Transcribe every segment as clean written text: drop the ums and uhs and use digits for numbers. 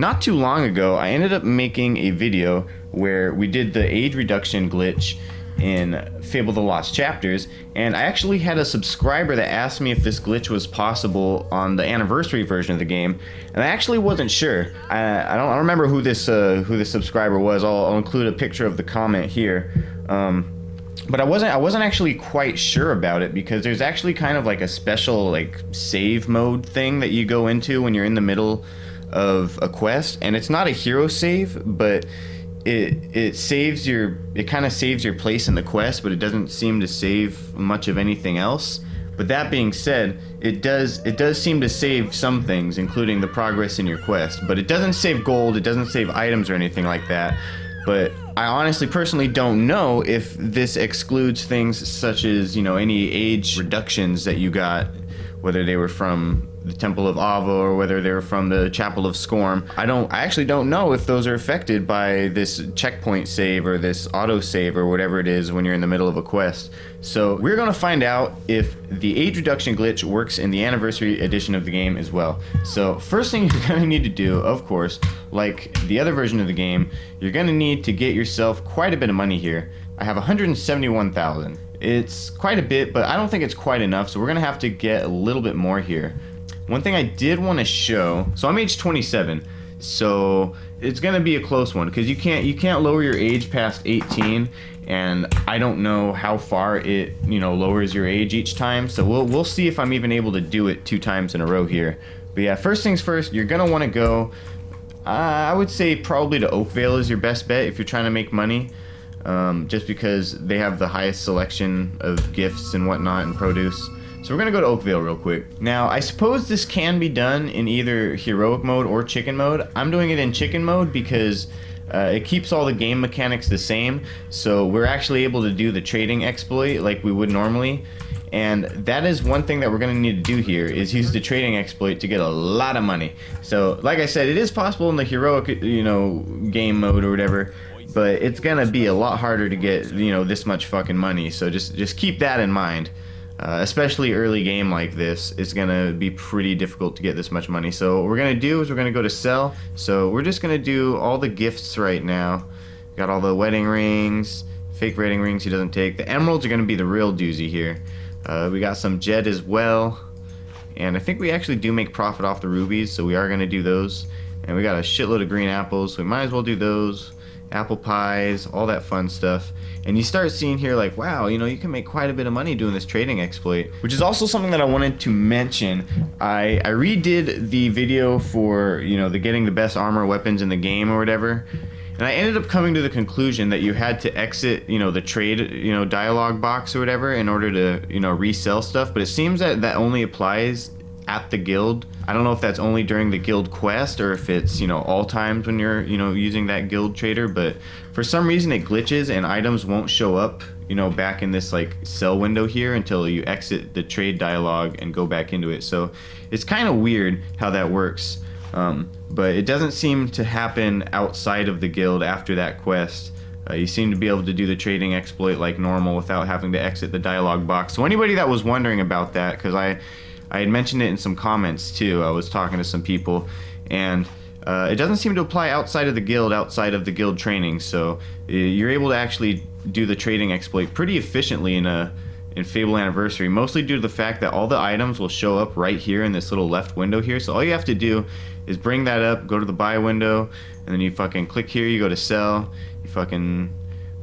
Not too long ago, I ended up making a video where we did the age reduction glitch in Fable the Lost Chapters, and I actually had a subscriber that asked me if this glitch was possible on the anniversary version of the game, and I actually wasn't sure. I don't remember who this subscriber was. I'll include a picture of the comment here. But I wasn't actually quite sure about it, because there's actually kind of like a special like save mode thing that you go into when you're in the middle of a quest, and it's not a hero save, but it kind of saves your place in the quest, but it doesn't seem to save much of anything else. But that being said, it does seem to save some things, including the progress in your quest, but it doesn't save gold, it doesn't save items or anything like that. But I honestly personally don't know if this excludes things such as, you know, any age reductions that you got, whether they were from the Temple of Ava or whether they were from the Chapel of Scorn. I actually don't know if those are affected by this checkpoint save or this auto save or whatever it is when you're in the middle of a quest. So we're gonna find out if the age reduction glitch works in the anniversary edition of the game as well. So first thing you're gonna need to do, of course, like the other version of the game, you're gonna need to get yourself quite a bit of money here. I have 171,000. It's quite a bit, but I don't think it's quite enough, so we're gonna have to get a little bit more here. One thing I did want to show, so I'm age 27, so it's gonna be a close one, because you can't lower your age past 18, and I don't know how far it, you know, lowers your age each time. So we'll see if I'm even able to do it 2 times in a row here. But yeah, first things first, you're gonna want to go. I would say probably to Oakvale is your best bet if you're trying to make money, just because they have the highest selection of gifts and whatnot and produce. So we're gonna go to Oakvale real quick. Now, I suppose this can be done in either heroic mode or chicken mode. I'm doing it in chicken mode because it keeps all the game mechanics the same, so we're actually able to do the trading exploit like we would normally. And that is one thing that we're gonna need to do here, is use the trading exploit to get a lot of money. So, like I said, it is possible in the heroic, you know, game mode or whatever, but it's gonna be a lot harder to get, you know, this much fucking money. So just keep that in mind. Especially early game like this, it's gonna be pretty difficult to get this much money. So what we're gonna do is we're gonna go to sell. So we're just gonna do all the gifts right now. Got all the wedding rings, fake wedding rings he doesn't take. The emeralds are gonna be the real doozy here. We got some jet as well, and I think we actually do make profit off the rubies, so we are gonna do those. And we got a shitload of green apples, so we might as well do those. Apple pies, all that fun stuff. And you start seeing here like, wow, you know, you can make quite a bit of money doing this trading exploit, which is also something that I wanted to mention. I redid the video for, you know, the getting the best armor weapons in the game or whatever, and I ended up coming to the conclusion that you had to exit, you know, the trade, you know, dialogue box or whatever in order to, you know, resell stuff. But it seems that that only applies at the guild. I don't know if that's only during the guild quest or if it's, you know, all times when you're, you know, using that guild trader, but for some reason it glitches and items won't show up, you know, back in this like sell window here until you exit the trade dialogue and go back into it. So it's kind of weird how that works, but it doesn't seem to happen outside of the guild after that quest. You seem to be able to do the trading exploit like normal without having to exit the dialogue box. So anybody that was wondering about that, because I had mentioned it in some comments too. I was talking to some people, and it doesn't seem to apply outside of the guild training. So you're able to actually do the trading exploit pretty efficiently in Fable Anniversary, mostly due to the fact that all the items will show up right here in this little left window here. So all you have to do is bring that up, go to the buy window, and then you fucking click here, you go to sell, you fucking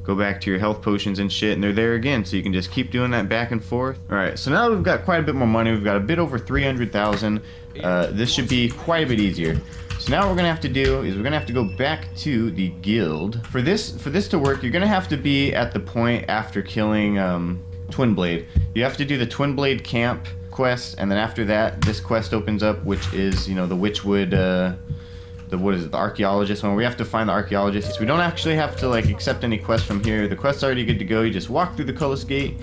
go back to your health potions and shit, and they're there again, so you can just keep doing that back and forth. Alright, so now we've got quite a bit more money. We've got a bit over 300,000. This should be quite a bit easier. So now what we're gonna have to do is we're gonna have to go back to the guild. For this to work, you're gonna have to be at the point after killing Twin Blade. You have to do the Twin Blade camp quest, and then after that, this quest opens up, which is, you know, the Witchwood, the archaeologist one. We have to find the archaeologist. So we don't actually have to like accept any quests from here. The quest's already good to go. You just walk through the Cullis Gate,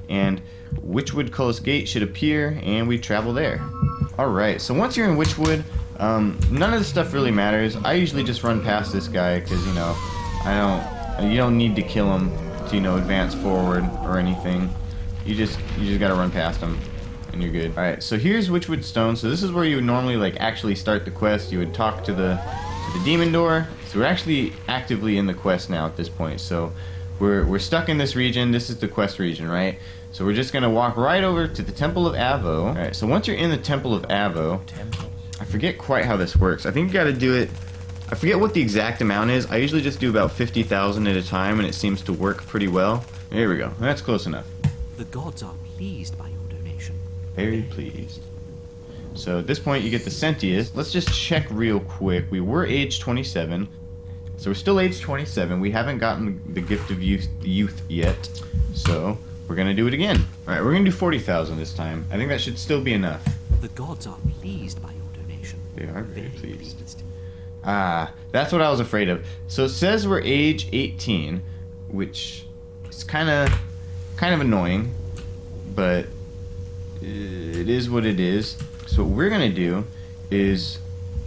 and Witchwood Cullis Gate should appear, and we travel there. Alright, so once you're in Witchwood, none of this stuff really matters. I usually just run past this guy because, you know, you don't need to kill him to, you know, advance forward or anything. You just gotta run past him and you're good. Alright, so here's Witchwood Stone. So this is where you would normally like actually start the quest. You would talk to the the demon door. So we're actually actively in the quest now at this point. So we're stuck in this region. This is the quest region, right? So we're just gonna walk right over to the Temple of Avo. All right. So once you're in the Temple of Avo, I forget quite how this works. I think you got to do it. I forget what the exact amount is. I usually just do about 50,000 at a time, and it seems to work pretty well. There we go. That's close enough. The gods are pleased by your donation. Very pleased. So at this point, you get the Sentius. Let's just check real quick. We were age 27. So we're still age 27. We haven't gotten the gift of youth yet. So we're going to do it again. All right, we're going to do 40,000 this time. I think that should still be enough. The gods are pleased by your donation. They are very pleased. Ah, that's what I was afraid of. So it says we're age 18, which is kind of annoying, but it is what it is. So what we're gonna do is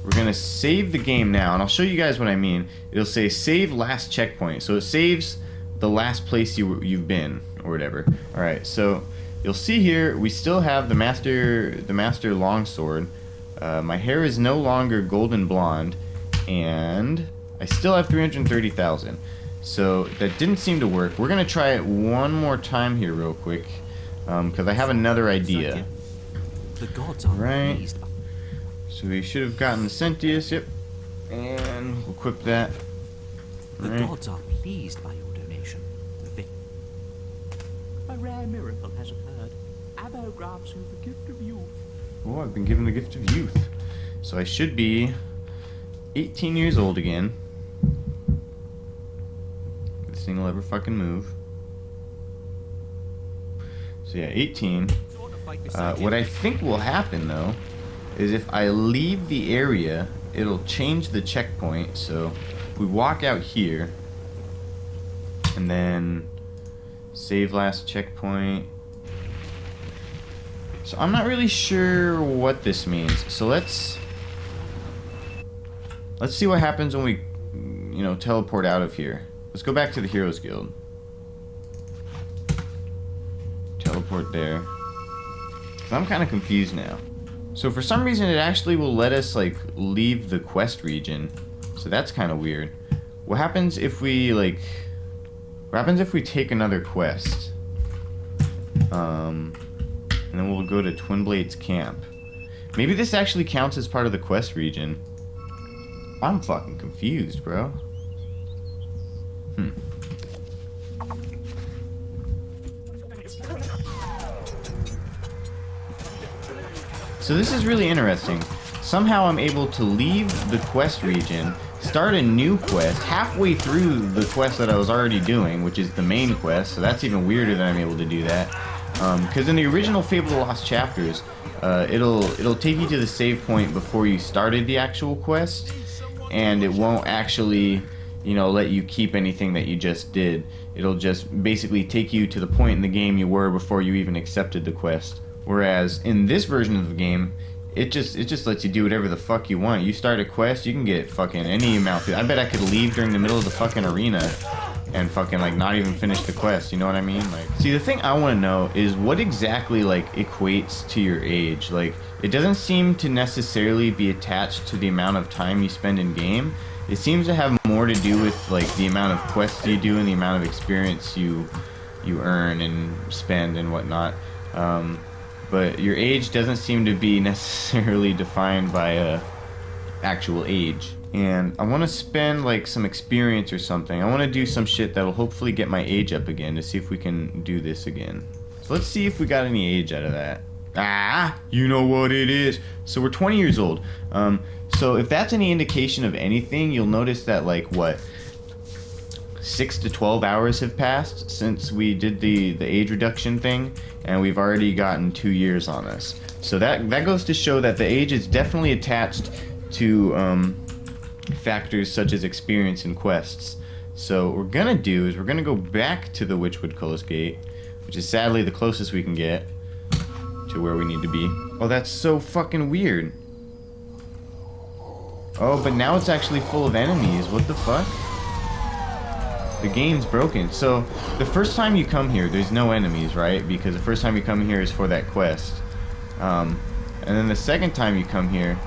we're gonna save the game now, and I'll show you guys what I mean. It'll say save last checkpoint, so it saves the last place you've been or whatever. All right, so you'll see here we still have the master longsword. My hair is no longer golden blonde, and I still have 330,000. So that didn't seem to work. We're gonna try it one more time here real quick, because I have another idea. The gods are pleased. So we should have gotten the Sentius, yep, and we'll equip that. The gods are pleased by your donation. A rare miracle has occurred. Avo grants you the gift of youth. Oh, I've been given the gift of youth. So I should be 18 years old again. This thing will ever fucking move. So yeah, 18. What I think will happen though is if I leave the area, it'll change the checkpoint. So we walk out here and then save last checkpoint. So I'm not really sure what this means. So let's see what happens when we, teleport out of here. Let's go back to the Heroes Guild. Teleport there. So I'm kind of confused now. So for some reason it actually will let us leave the quest region. So that's kind of weird. What happens if we take another quest? And then we'll go to Twinblade's camp. Maybe this actually counts as part of the quest region. I'm fucking confused, bro. So this is really interesting. Somehow I'm able to leave the quest region, start a new quest halfway through the quest that I was already doing, which is the main quest. So that's even weirder that I'm able to do that. Because in the original Fable the Lost Chapters, it'll take you to the save point before you started the actual quest, and it won't actually, let you keep anything that you just did. It'll just basically take you to the point in the game you were before you even accepted the quest. Whereas in this version of the game, it just lets you do whatever the fuck you want. You start a quest, you can get fucking any amount. I bet I could leave during the middle of the fucking arena and fucking not even finish the quest, you know what I mean? See, the thing I want to know is what exactly equates to your age. It doesn't seem to necessarily be attached to the amount of time you spend in game. It seems to have more to do with the amount of quests you do and the amount of experience you earn and spend and whatnot. But your age doesn't seem to be necessarily defined by actual age. And I want to spend some experience or something. I want to do some shit that'll hopefully get my age up again to see if we can do this again. So let's see if we got any age out of that. Ah, you know what it is. So we're 20 years old. So if that's any indication of anything, you'll notice that 6 to 12 hours have passed since we did the age reduction thing, and we've already gotten 2 years on us. So that goes to show that the age is definitely attached to factors such as experience and quests. So what we're gonna do is we're gonna go back to the Witchwood Cullis Gate, which is sadly the closest we can get to where we need to be. Oh, that's so fucking weird. Oh, but now it's actually full of enemies. What the fuck? The game's broken. So the first time you come here, there's no enemies, right? Because the first time you come here is for that quest. And then the second time you come here,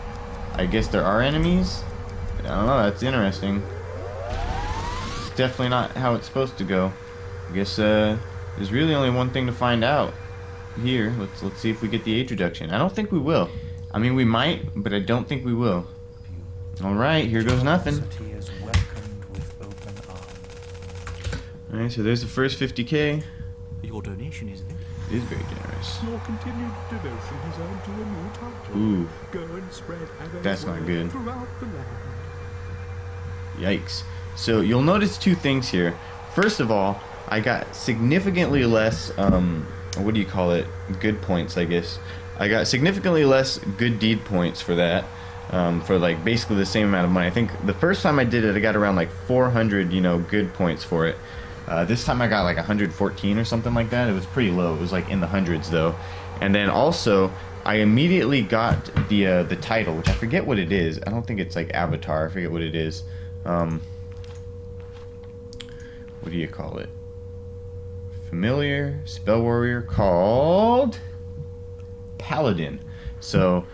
I guess there are enemies. I don't know, that's interesting. It's definitely not how it's supposed to go. I guess there's really only one thing to find out here. Let's see if we get the age reduction. I don't think we will. I mean, we might, but I don't think we will. Alright, here goes nothing. Alright, so there's the first 50k. Your donation is very It is very generous. Your continued devotion has earned you a new title. Ooh, Go and spread Abo's That's not word good. throughout the land. yikes. So you'll notice two things here. First of all, I got significantly less, what do you call it? Good points, I guess. I got significantly less good deed points for that. For like basically the same amount of money. I think the first time I did it, I got around like 400, good points for it. This time I got like 114 or something like that. It was pretty low. It was like in the hundreds though. And then also, I immediately got the title, which I forget what it is. I don't think it's like Avatar. I forget what it is. What do you call it? Familiar spell warrior called Paladin. So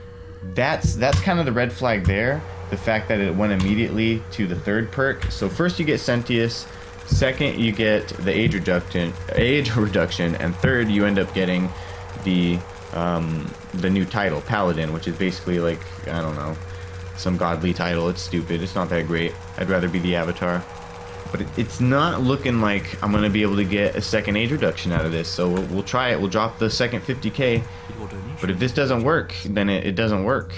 that's kind of the red flag there. The fact that it went immediately to the third perk. So first you get Sentius, second you get the age reduction, and third you end up getting the new title, Paladin, which is basically like, I don't know, some godly title. It's stupid. It's not that great. I'd rather be the Avatar. But it's not looking like I'm going to be able to get a second age reduction out of this. So we'll try it. We'll drop the second 50k. your donation. But if this doesn't work, then it doesn't work.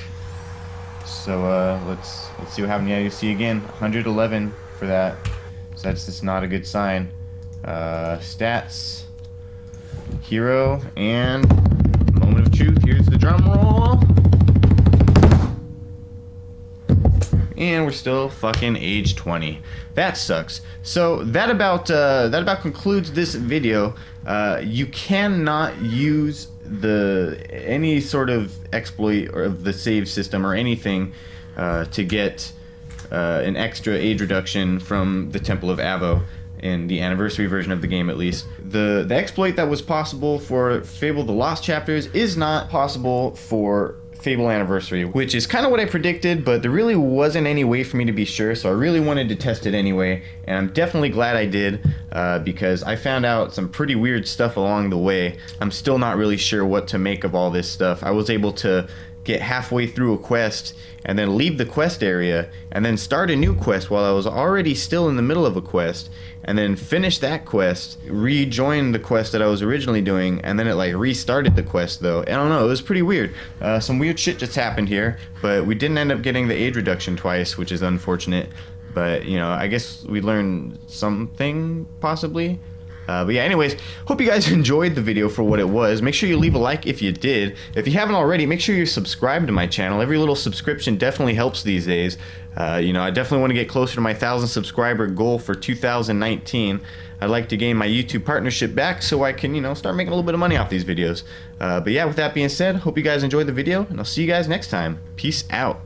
So let's see what happens. Yeah, you see again, 111 for that. So that's just not a good sign. Stats, hero, and moment of truth. Here's the drum roll. And we're still fucking age 20. That sucks. So that about concludes this video. You cannot use any sort of exploit or of the save system or anything to get an extra age reduction from the Temple of Avo in the anniversary version of the game, at least. The exploit that was possible for Fable: The Lost Chapters is not possible for Fable Anniversary, which is kind of what I predicted, but there really wasn't any way for me to be sure, so I really wanted to test it anyway, and I'm definitely glad I did, because I found out some pretty weird stuff along the way. I'm still not really sure what to make of all this stuff. I was able to get halfway through a quest and then leave the quest area and then start a new quest while I was already still in the middle of a quest, and then finish that quest, rejoin the quest that I was originally doing, and then it like restarted the quest though. I don't know, it was pretty weird. Some weird shit just happened here, but we didn't end up getting the age reduction twice, which is unfortunate. But I guess we learned something possibly. But yeah, anyways, hope you guys enjoyed the video for what it was. Make sure you leave a like if you did. If you haven't already, make sure you're subscribed to my channel. Every little subscription definitely helps these days. I definitely want to get closer to my 1,000 subscriber goal for 2019. I'd like to gain my YouTube partnership back so I can, start making a little bit of money off these videos. But yeah, with that being said, hope you guys enjoyed the video, and I'll see you guys next time. Peace out.